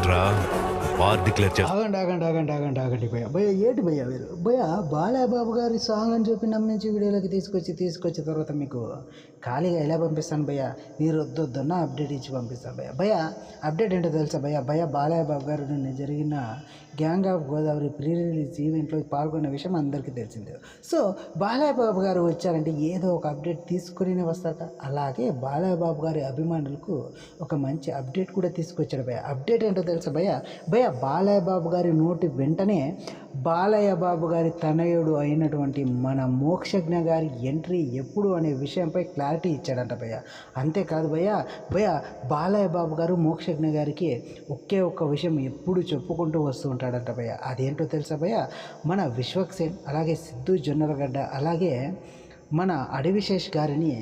ఏంట్రా war declare చేస్తా? ఆగండి భయ్య భయ్య ఏంటి భయ్య మీరు భయ్య బాలయ్య బాబు గారి సాంగ్ అని చెప్పి నమ్మించి వీడియోలోకి తీసుకొచ్చిన తర్వాత మీకు ఖాళీగా ఎలా పంపిస్తాను భయ్య? మీరు వద్దొద్దన్న అప్డేట్ ఇచ్చి పంపిస్తాను భయ్య. భయ్య అప్డేట్ ఏంటో తెలుసా భయ్య బాలయ్య బాబు గారు నిన్న జరిగిన gang of Godavari pre release ఈవెంట్లో పాల్గొన్న విషయం అందరికీ తెలిసిందే. సో బాలయ్య బాబు గారు వచ్చారంటే ఏదో ఒక అప్డేట్ తీసుకుని వస్తారట. అలాగే బాలయ్య బాబు గారి అభిమానులకు ఒక మంచి అప్డేట్ కూడా తీసుకొచ్చాడు భయ్య. అప్డేట్ ఏంటో తెలుసా భయ్య బాలయ్య బాబు గారి నోటి వెంటనే బాలయ్య బాబు గారి తనయుడు అయినటువంటి మన మోక్షజ్ఞ గారి ఎంట్రీ ఎప్పుడు అనే విషయంపై క్లారిటీ ఇచ్చాడంట భయ్య. అంతేకాదు భయ్య బాలయ్య బాబు గారు మోక్షజ్ఞ గారికి ఒకే ఒక్క విషయం ఎప్పుడు చెప్పుకుంటూ వస్తూ ఉంటాడంట భయ్య. అదేంటో తెలుసా భయ్య? మన విశ్వక్సేన్ అలాగే సిద్ధు జొన్నలగడ్డ అలాగే మన అడవిశేష్ గారిని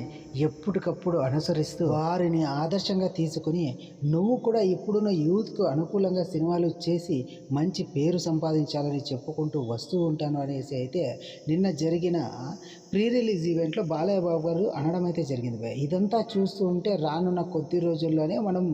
ఎప్పటికప్పుడు అనుసరిస్తూ వారిని ఆదర్శంగా తీసుకుని నువ్వు కూడా ఇప్పుడున్న యూత్కు అనుకూలంగా సినిమాలు చేసి మంచి పేరు సంపాదించాలని చెప్పుకుంటూ వస్తూ ఉంటాను అనేసి అయితే నిన్న జరిగిన ప్రీ రిలీజ్ ఈవెంట్లో బాలయ్య బాబు గారు అనడం అయితే జరిగింది భయ్య. ఇదంతా చూస్తూ ఉంటే రానున్న కొద్ది రోజుల్లోనే మనం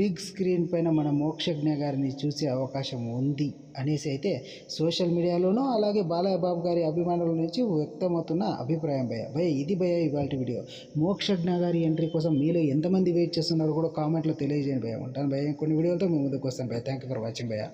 బిగ్ స్క్రీన్ పైన మన మోక్షజ్ఞ గారిని చూసే అవకాశం ఉంది అనేసి అయితే సోషల్ మీడియాలోనూ అలాగే బాలయ్య బాబు గారి అభిమానుల నుంచి వ్యక్తమవుతున్న అభిప్రాయం భయ్య. ఇది భయ్య ఇవాళ వీడియో. మోక్షజ్ఞ గారి ఎంట్రీ కోసం మీలో ఎంతమంది వెయిట్ చేస్తున్నారో కూడా కామెంట్లో తెలియజేయండి భయ్య. ఉంటాను భయ్య. కొన్ని వీడియోలతో మీ ముందుకు వస్తాను భయ్య. థ్యాంక్ యూ ఫర్ వాచింగ్ భయ్య.